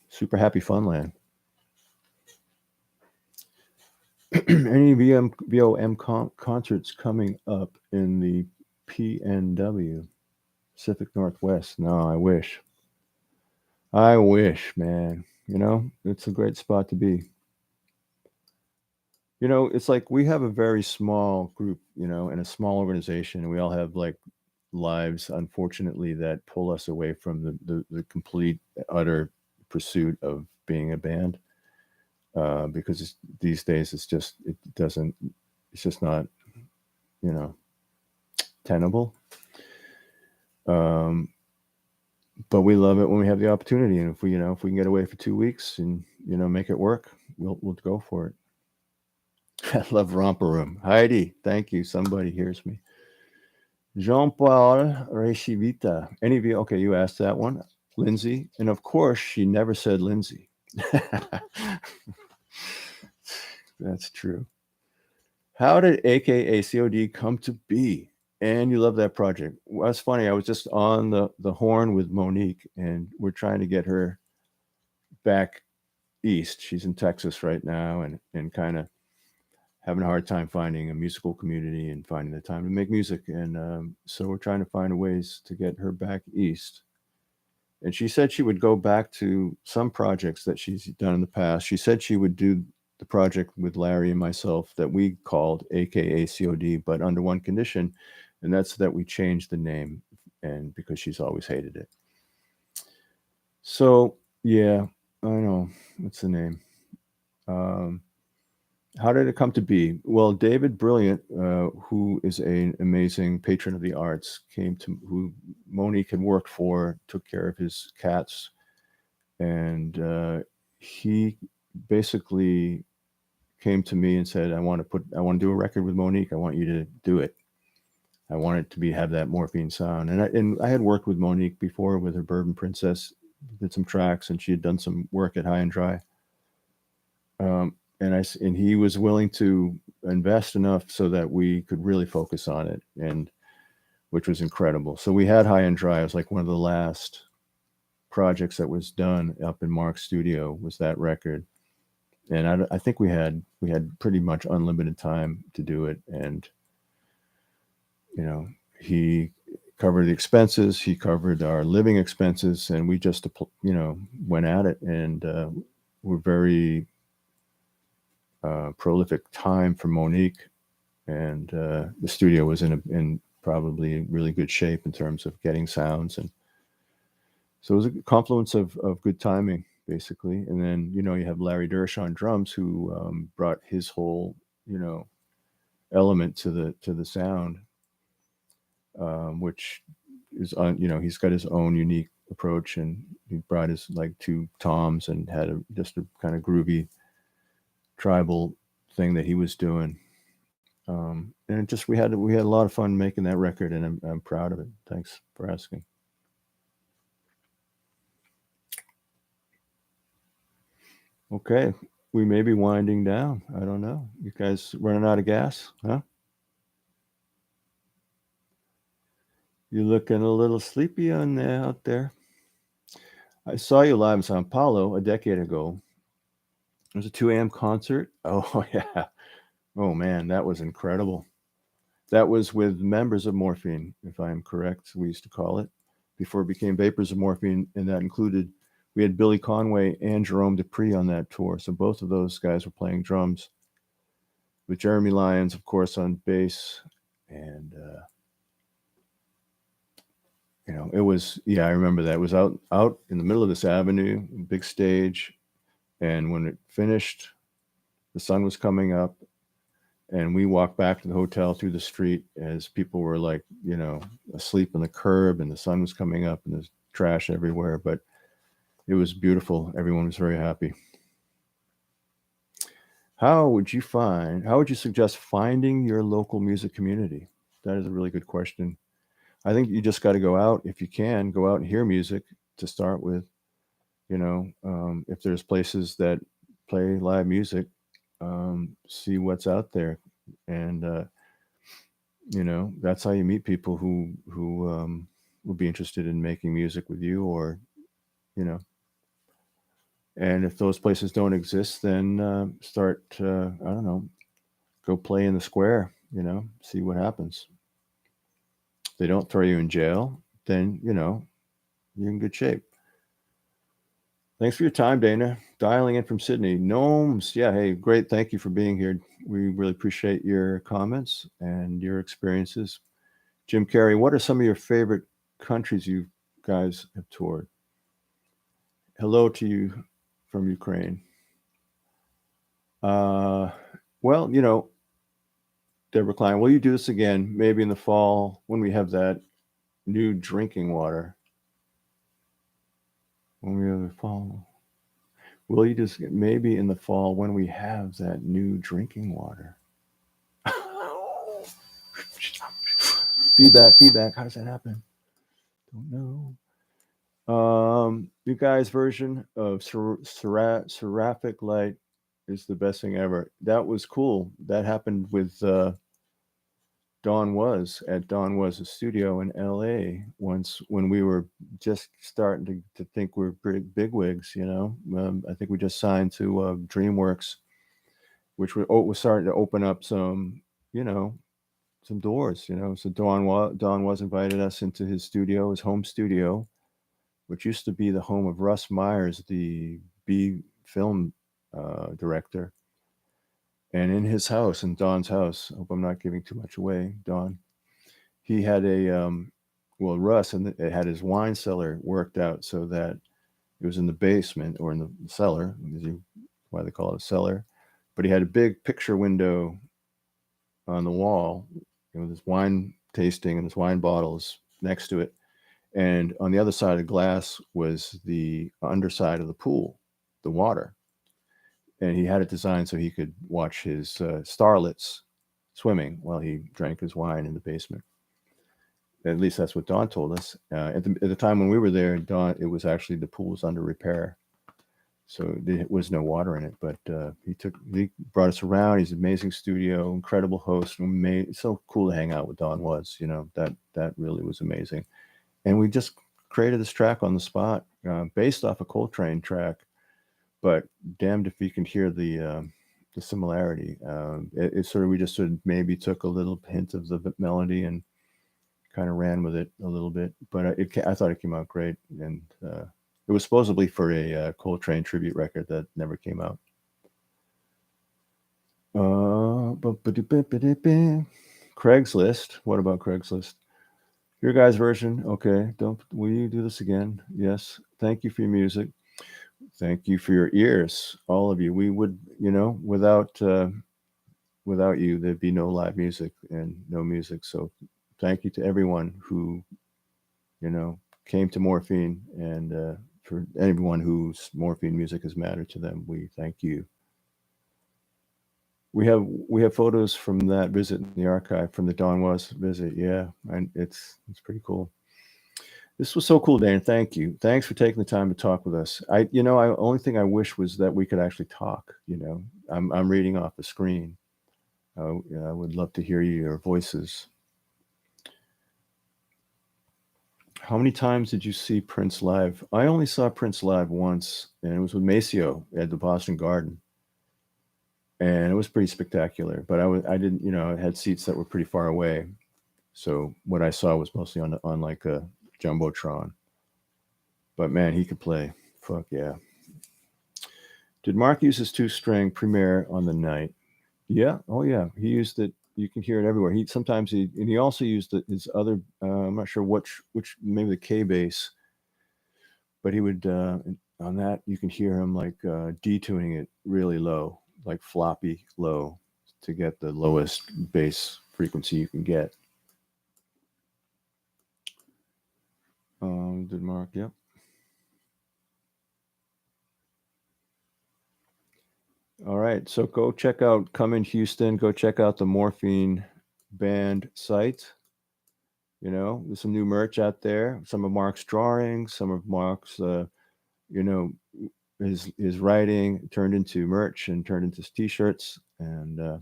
[SPEAKER 1] Super Happy Fun Land. Any VOM concerts coming up in the PNW, Pacific Northwest? No, I wish. I wish, man. It's a great spot to be. It's like we have a very small group, and a small organization, and we all have like lives, unfortunately, that pull us away from the complete, utter pursuit of being a band. Because these days it's just not, tenable. But we love it when we have the opportunity, and if we can get away for 2 weeks and make it work, we'll go for it. I love Romper Room. Heidi, thank you. Somebody hears me. Jean-Paul Rechivita. Any of you? Okay, you asked that one. Lindsay. And of course, she never said Lindsay. That's true. How did AKA Cod come to be? And you love that project. Well, that's funny. I was just on the horn with Monique, and we're trying to get her back east. She's in Texas right now, and kind of having a hard time finding a musical community and finding the time to make music. And so we're trying to find ways to get her back east. And she said she would go back to some projects that she's done in the past. She said she would do the project with Larry and myself that we called AKA Cod, but under one condition, and that's that we change the name, and because she's always hated it. So yeah, I know. What's the name? How did it come to be? Well, David Brilliant, who is an amazing patron of the arts, who Monique had worked for, took care of his cats, and he basically came to me and said, I want to do a record with Monique. I want you to do it. I want it to have that morphine sound. And I had worked with Monique before with her Bourbon Princess, did some tracks, and she had done some work at High and Dry. and he was willing to invest enough so that we could really focus on it, and which was incredible. So we had High and Dry. It was like one of the last projects that was done up in Mark's studio was that record. And I think we had pretty much unlimited time to do it. And, you know, he covered the expenses, he covered our living expenses, and we just, you know, went at it. And we're very prolific time for Monique. And the studio was in probably really good shape in terms of getting sounds. And so it was a confluence of good timing, basically. And then, you know, you have Larry Dersh on drums, who brought his whole, you know, element to the sound, which is you know, he's got his own unique approach, and he brought his like two toms and had just a kind of groovy tribal thing that he was doing. And it just we had a lot of fun making that record, and I'm proud of it. Thanks for asking. Okay, we may be winding down. I don't know. You guys running out of gas, huh? You're looking a little sleepy on there out there. I saw you live in Sao Paulo a decade ago. It was a 2 a.m. concert. Oh yeah. Oh man, that was incredible. That was with members of Morphine, if I'm correct. We used to call it before it became Vapors of Morphine, and that included we had Billy Conway and Jerome Dupree on that tour. So both of those guys were playing drums, with Jeremy Lyons, of course, on bass. And you know, it was, yeah, I remember that. It was out in the middle of this avenue, big stage, and when it finished, the sun was coming up, and we walked back to the hotel through the street as people were like, you know, asleep on the curb, and the sun was coming up, and there's trash everywhere. But it was beautiful. Everyone was very happy. How would you suggest finding your local music community? That is a really good question. I think you just got to go out, if you can, go out and hear music to start with. You know, if there's places that play live music, see what's out there. And, you know, that's how you meet people who would be interested in making music with you, or, you know. And if those places don't exist, then start, I don't know, go play in the square, you know, see what happens. If they don't throw you in jail, then, you know, you're in good shape. Thanks for your time, Dana. Dialing in from Sydney. Gnomes. Yeah, hey, great. Thank you for being here. We really appreciate your comments and your experiences. Jim Carrey, what are some of your favorite countries you guys have toured? Hello to you from Ukraine. Well, you know, Deborah Klein, will you do this again? Maybe in the fall when we have that new drinking water. When we have the fall, will you just maybe in the fall when we have that new drinking water? Feedback. How does that happen? Don't know. You guys' version of Seraphic Light is the best thing ever. That was cool. That happened with Dawn Was at Dawn Was studio in LA once, when we were just starting to think we were pretty bigwigs, you know. I think we just signed to DreamWorks, which was starting to open up some, you know, some doors, you know. So Dawn Was invited us into his studio, his home studio, which used to be the home of Russ Myers, the B film director. And in his house, in Don's house, I hope I'm not giving too much away, Don, he had Russ, and it had his wine cellar worked out so that it was in the basement, or in the cellar, why they call it a cellar. But he had a big picture window on the wall, you know, this wine tasting and his wine bottles next to it. And on the other side of the glass was the underside of the pool, the water. And he had it designed so he could watch his starlets swimming while he drank his wine in the basement. At least that's what Don told us. At the time when we were there, Don, it was actually, the pool was under repair. so there was no water in it. But he brought us around. He's an amazing studio, incredible host. So cool to hang out with Don was. That really was amazing. And we just created this track on the spot, based off a Coltrane track, but damned if you can hear the similarity. It sort of we just sort of maybe took a little hint of the melody and kind of ran with it a little bit, but I thought it came out great, and it was supposedly for a Coltrane tribute record that never came out. Craigslist. What about Craigslist? Your guys' version. Okay. Will you do this again? Yes. Thank you for your music. Thank you for your ears, all of you. We would, without you, there'd be no live music and no music. So thank you to everyone who, came to Morphine, and for everyone whose Morphine music has mattered to them, we thank you. We have photos from that visit in the archive, from the Don Was visit. Yeah, and it's pretty cool. This was so cool, Dan. Thank you. Thanks for taking the time to talk with us. Only thing I wish was that we could actually talk. I'm reading off the screen. I would love to hear your voices. How many times did you see Prince live? I only saw Prince live once, and it was with Maceo at the Boston Garden, and it was pretty spectacular. But I didn't, I had seats that were pretty far away, so what I saw was mostly on like a jumbotron. But man, he could play. Fuck yeah. Did Mark use his 2-string Premiere on the night? Yeah. Oh yeah. He used it. You can hear it everywhere. He also used his other. I'm not sure which maybe the K bass, but he would on that you can hear him like detuning it really low, like floppy low, to get the lowest bass frequency you can get. Did Mark? Yep. All right, so go check out Come in Houston. Go check out the Morphine band site. There's some new merch out there. Some of Mark's drawings, some of Mark's, his writing turned into merch and turned into T-shirts, and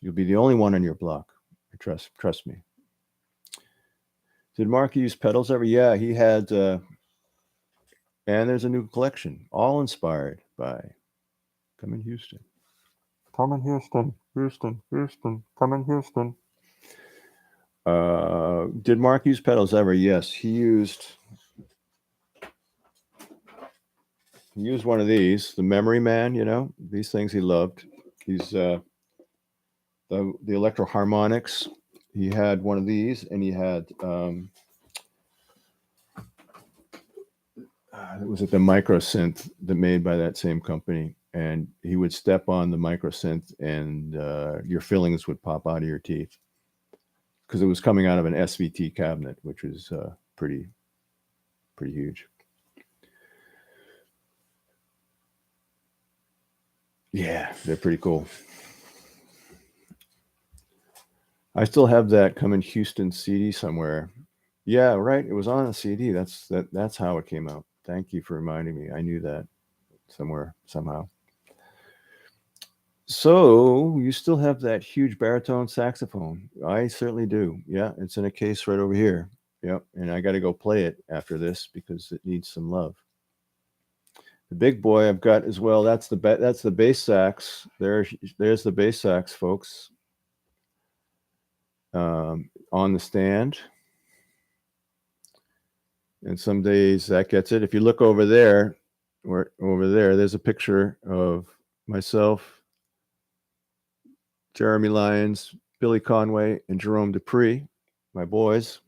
[SPEAKER 1] you'll be the only one on your block. Trust me. Did Mark use pedals ever? Yeah, he had, and there's a new collection, all inspired by Come in Houston. Come in Houston, Houston, come in Houston. Did Mark use pedals ever? Yes, he used one of these, the Memory Man. These things he loved. He's the Electro Harmonics. He had one of these, and he had it was the micro synth that made by that same company, and he would step on the micro synth, and your fillings would pop out of your teeth because it was coming out of an SVT cabinet, which was pretty huge. Yeah, they're pretty cool. I still have that Come in Houston CD somewhere. Yeah, right. It was on a CD. That's how it came out. Thank you for reminding me. I knew that somewhere, somehow. So you still have that huge baritone saxophone? I certainly do. Yeah, it's in a case right over here. Yep, and I got to go play it after this because it needs some love. The big boy I've got as well. That's the bass sax. There's the bass sax, folks. On the stand. And some days that gets it. If you look over there, there's a picture of myself, Jeremy Lyons, Billy Conway, and Jerome Dupree, my boys.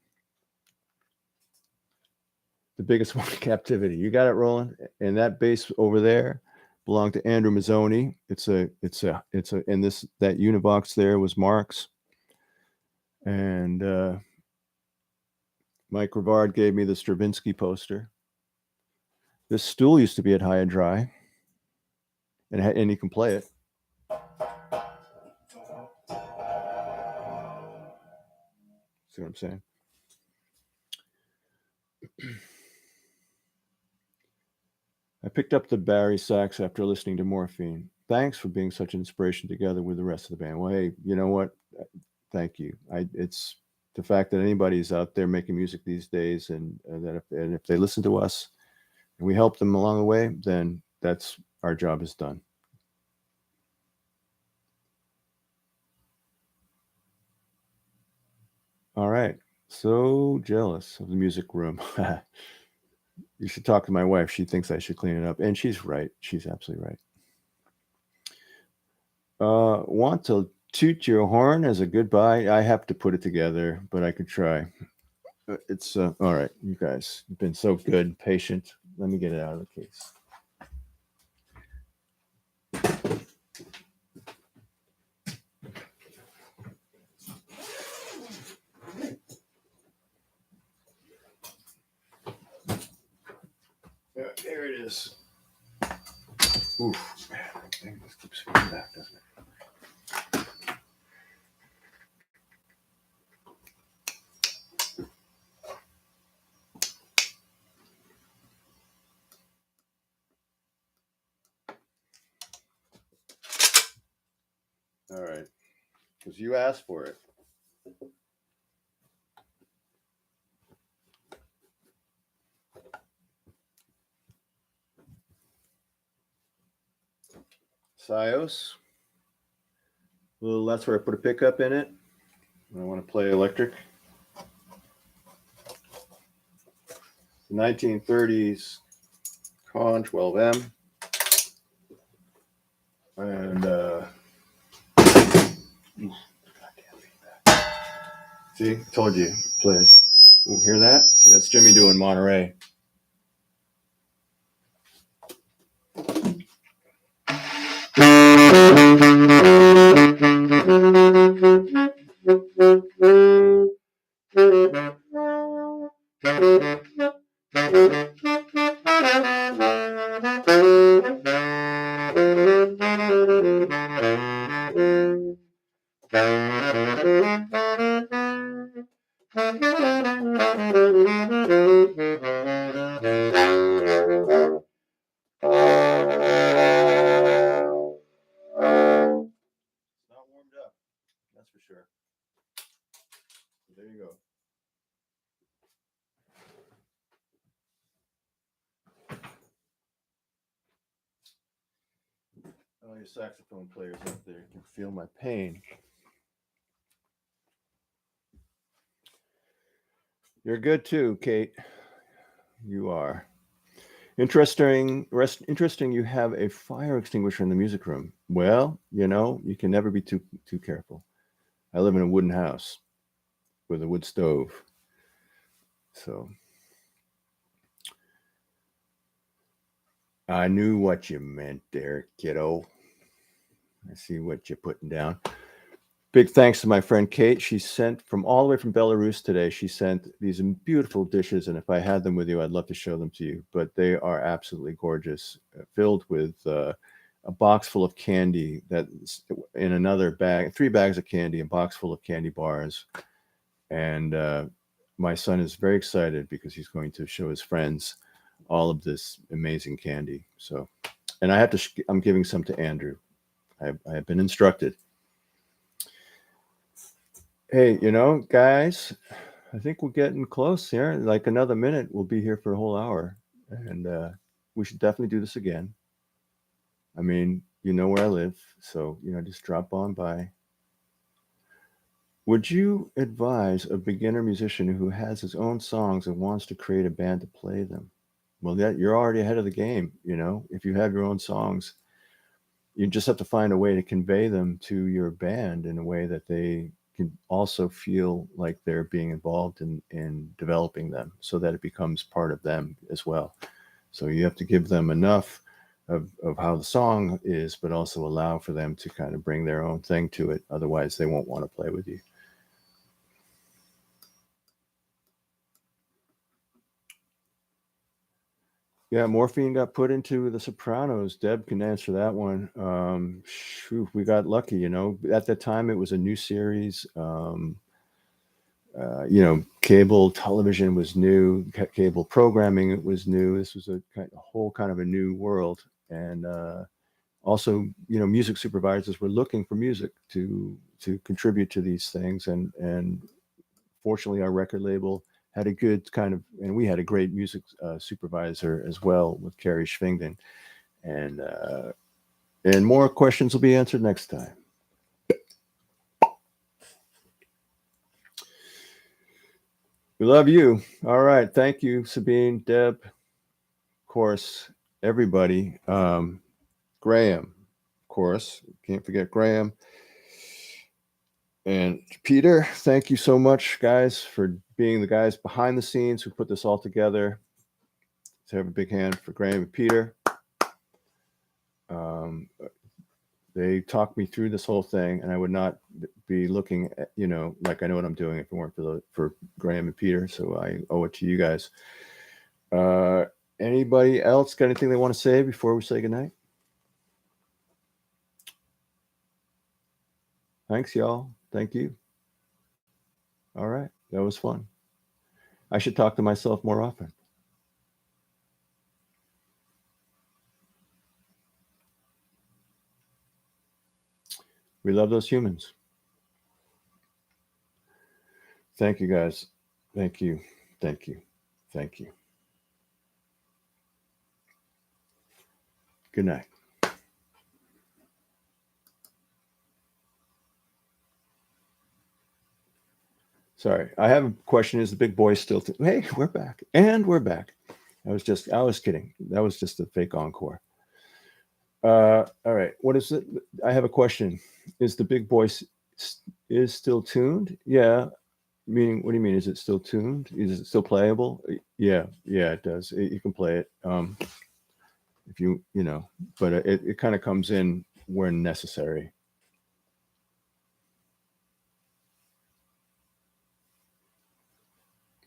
[SPEAKER 1] The biggest one in captivity. You got it, Roland? And that bass over there belonged to Andrew Mazzoni. And that Univox there was Mark's. And Mike Rivard gave me the Stravinsky poster. This stool used to be at High and Dry, and you can play it. See what I'm saying? I picked up the Barry sax after listening to Morphine. Thanks for being such an inspiration together with the rest of the band. Well, hey, you know what? Thank you. It's the fact that anybody's out there making music these days, and that if they listen to us and we help them along the way, then that's our job is done. All right. So jealous of the music room. You should talk to my wife. She thinks I should clean it up, and she's right. She's absolutely right. Want to toot your horn as a goodbye? I have to put it together, but I could try. It's all right, you guys. You've been so good, patient. Let me get it out of the case. There it is. Oof, man, that thing just keeps going back, doesn't it? All right, because you asked for it. Sios. Well, that's where I put a pickup in it. I want to play electric. 1930s Con 12M. And see, told you, plays. Ooh, hear that? See, that's Jimmy doing Monterey. That's for sure. There you go. All your saxophone players out there can feel my pain. You're good too, Kate. You are. Interesting. Interesting. You have a fire extinguisher in the music room. Well, you can never be too careful. I live in a wooden house with a wood stove, so I knew what you meant there, kiddo. I see what you're putting down. Big thanks to my friend Kate. She sent from all the way from Belarus today. She sent these beautiful dishes, and if I had them with you, I'd love to show them to you. But they are absolutely gorgeous, filled with a box full of candy that's in another bag, 3 bags of candy, a box full of candy bars. And my son is very excited because he's going to show his friends all of this amazing candy. So, and I have to, I'm giving some to Andrew. I have been instructed. Hey, guys, I think we're getting close here. Like another minute, we'll be here for a whole hour. And we should definitely do this again. I mean, you know where I live. So, just drop on by. Would you advise a beginner musician who has his own songs and wants to create a band to play them? Well, you're already ahead of the game. If you have your own songs, you just have to find a way to convey them to your band in a way that they can also feel like they're being involved in developing them, so that it becomes part of them as well. So you have to give them enough of how the song is, but also allow for them to kind of bring their own thing to it. Otherwise, they won't want to play with you. Yeah, Morphine got put into The Sopranos. Deb can answer that one. We got lucky, At that time, it was a new series. you know, cable television was new, cable programming was new. This was a whole kind of a new world. And also, you know, music supervisors were looking for music to contribute to these things. And fortunately, our record label had a good kind of, and we had a great music supervisor as well with Carrie Schwingden. And more questions will be answered next time. We love you. All right. Thank you, Sabine, Deb, of course, everybody. Graham, of course. Can't forget Graham. And Peter, thank you so much, guys, for being the guys behind the scenes who put this all together. So have a big hand for Graham and Peter. They talked me through this whole thing, and I would not be looking at, you know, like I know what I'm doing if it weren't for Graham and Peter. So I owe it to you guys. Anybody else got anything they want to say before we say goodnight? Thanks, y'all. Thank you. All right. That was fun. I should talk to myself more often. We love those humans. Thank you, guys. Thank you. Thank you. Thank you. Good night. Sorry, I have a question. Is the big boy still? Hey, we're back, and we're back. I was kidding. That was just a fake encore. All right. What is it? I have a question. Is the big boy is still tuned? Yeah. Meaning, what do you mean? Is it still tuned? Is it still playable? Yeah. Yeah, it does. You can play it. If you know, but it kind of comes in when necessary.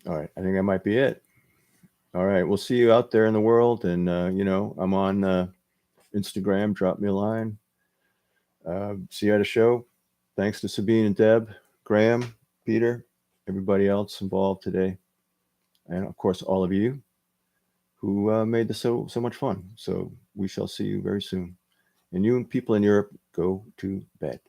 [SPEAKER 1] All right. I think that might be it. All right. We'll see you out there in the world. And, you know, I'm on Instagram. Drop me a line. See you at a show. Thanks to Sabine and Deb, Graham, Peter, everybody else involved today. And, of course, all of you who made this so much fun. So we shall see you very soon. And you people in Europe, go to bed.